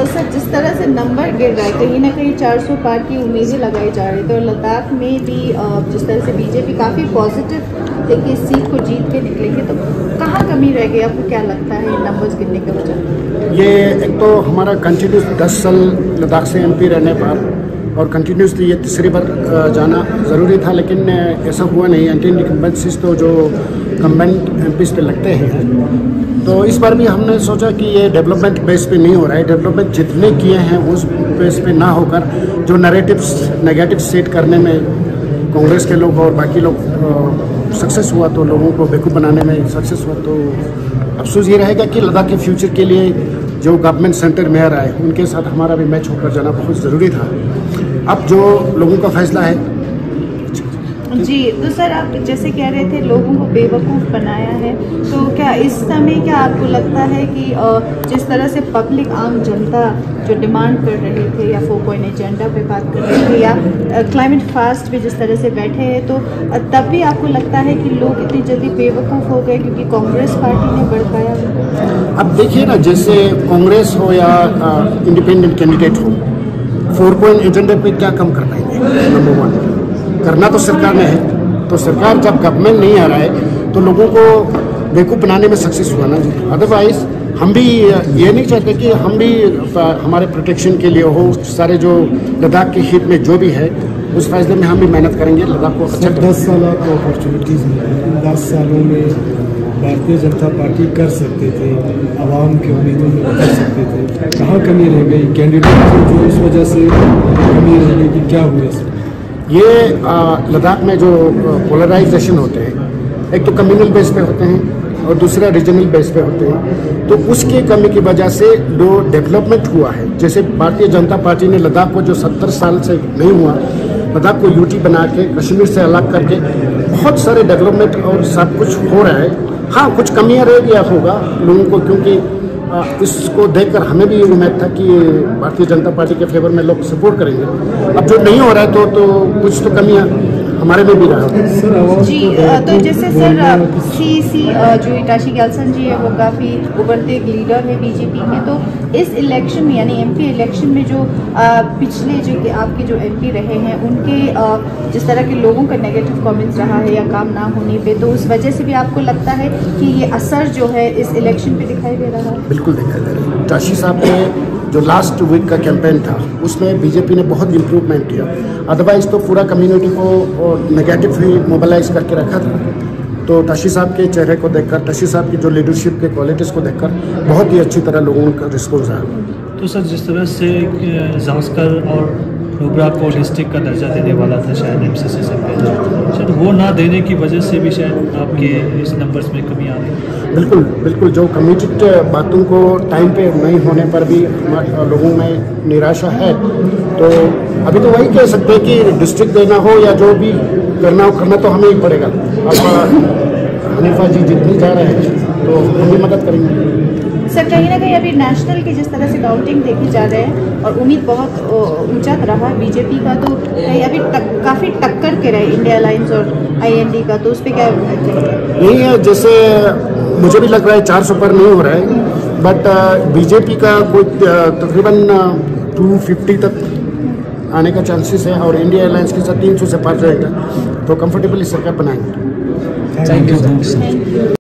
Sir जिस तरह से नंबर गिर रहा है, कहीं ना कहीं 400 पार की उम्मीदें लगाई जा रही थी और लद्दाख में भी जिस तरह से बीजेपी काफ़ी पॉजिटिव थे कि इस सीट को जीत के निकलेंगे, तो कहाँ कमी रह गई? आपको क्या लगता है नंबर्स गिरने की वजह? ये एक तो हमारा कंटिन्यूस 10 साल लद्दाख से एमपी रहने पर और कंटिन्यूसली ये तीसरी बार जाना ज़रूरी था, लेकिन ऐसा हुआ नहीं। एंटी इनकम्बेंसीज तो जो कम्बेंट एमपीज पे लगते हैं, तो इस बार भी हमने सोचा कि ये डेवलपमेंट बेस पे नहीं हो रहा है। डेवलपमेंट जितने किए हैं उस बेस पे ना होकर जो नैरेटिव्स नेगेटिव सेट करने में कांग्रेस के लोग और बाकी लोग सक्सेस हुआ, तो लोगों को बेवकूफ़ बनाने में सक्सेस हुआ। तो अफसोस ये रहेगा कि लद्दाख के फ्यूचर के लिए जो गवर्नमेंट सेंटर में आ रहा है उनके साथ हमारा भी मैच होकर जाना बहुत ज़रूरी था। अब जो लोगों का फैसला है जी। तो सर आप जैसे कह रहे थे लोगों को बेवकूफ़ बनाया है, तो क्या इस समय क्या आपको लगता है कि जिस तरह से पब्लिक आम जनता जो डिमांड कर रहे थे या 4 पॉइंट एजेंडा पे बात कर रहे थे या क्लाइमेट फास्ट पे जिस तरह से बैठे हैं, तो तब भी आपको लगता है कि लोग इतनी जल्दी बेवकूफ़ हो गए क्योंकि कांग्रेस पार्टी ने भड़काया? अब देखिए ना, जैसे कांग्रेस हो या इंडिपेंडेंट कैंडिडेट हो, 4 पॉइंट एजेंडे पे क्या कम कर पाएंगे? नंबर 1 करना तो सरकार ने है, तो सरकार जब गवर्नमेंट नहीं आ रहा है तो लोगों को बेवकूफ़ बनाने में सक्सेस हुआ ना जी। अदरवाइज हम भी ये नहीं चाहते कि हम भी हमारे प्रोटेक्शन के लिए हो, सारे जो लद्दाख के हित में जो भी है उस फैसले में हम भी मेहनत करेंगे। लद्दाख को अच्छा 10 साल को अपॉर्चुनिटीज़ मिली, 10 सालों में भारतीय जनता पार्टी कर सकते थे, आवाम के उम्मीदों में कर सकते थे, कहाँ कमी रह गई? कैंडिडेट जो इस वजह से कमी रह गई कि क्या हुआ? ये लद्दाख में जो पोलराइजेशन होते हैं, एक तो कम्युनल बेस पे होते हैं और दूसरा रीजनल बेस पे होते हैं, तो उसके कमी की वजह से जो डेवलपमेंट हुआ है, जैसे भारतीय जनता पार्टी ने लद्दाख को जो 70 साल से नहीं हुआ, लद्दाख को यूटी बना के कश्मीर से अलग करके बहुत सारे डेवलपमेंट और सब कुछ हो रहा है। हाँ, कुछ कमियाँ रह गया होगा लोगों को, क्योंकि इसको देखकर हमें भी उम्मीद था कि भारतीय जनता पार्टी के फेवर में लोग सपोर्ट करेंगे। अब जो नहीं हो रहा है तो कुछ तो कमियाँ हमारे में भी रहा जी। तो जैसे सर सी जो इटाशी गैल्सन जी है वो काफ़ी उभरते एक लीडर है बीजेपी के, तो इस इलेक्शन में यानी एमपी इलेक्शन में जो पिछले जो आपके जो एमपी रहे हैं उनके जिस तरह के लोगों का नेगेटिव कमेंट्स रहा है या काम ना होने पे, तो उस वजह से भी आपको लगता है कि ये असर जो है इस इलेक्शन पे दिखाई दे रहा है? बिल्कुल दिखाई दे रहा है। इटाशी साहब ने जो लास्ट वीक का कैंपेन था उसमें बीजेपी ने बहुत इम्प्रूवमेंट किया, अदरवाइज तो पूरा कम्युनिटी को नेगेटिव ही मोबिलाइज करके रखा था। तो टाशी साहब के चेहरे को देखकर, टाशी साहब की जो लीडरशिप के क्वालिटीज़ को देखकर बहुत ही अच्छी तरह लोगों का रिस्पॉन्स आया। तो सर जिस तरह से जांस्कर और नुब्रा को डिस्ट्रिक्ट का दर्जा देने वाला था शायद एमसीसी से पहले, शायद वो ना देने की वजह से भी शायद आपके इस नंबर्स में कमी आ रही? बिल्कुल बिल्कुल, जो कमिटेड बातों को टाइम पे नहीं होने पर भी लोगों में निराशा है, तो अभी तो वही कह सकते हैं कि डिस्ट्रिक्ट देना हो या जो भी करना हो, करना तो हमें ही पड़ेगा। अब हनीफा जी जितनी जा रहे हैं तो हम भी मदद करेंगे। सर कहीं ना कहीं अभी नेशनल की जिस तरह से काउंटिंग देखी जा रहे हैं और उम्मीद बहुत ऊंचा रहा बीजेपी का, तो कहीं अभी काफ़ी टक्कर के रहे इंडिया अलायंस और आईएनडी का, तो उस पर क्या यही है? जैसे मुझे भी लग रहा है 400 पर नहीं हो रहा है, बट बीजेपी का कोई तकरीबन 250 तक आने का चांसेस है और इंडिया अलायंस के साथ 300 से पार जाएगा, तो कंफर्टेबली सरकार बनाएंगे। Thank you.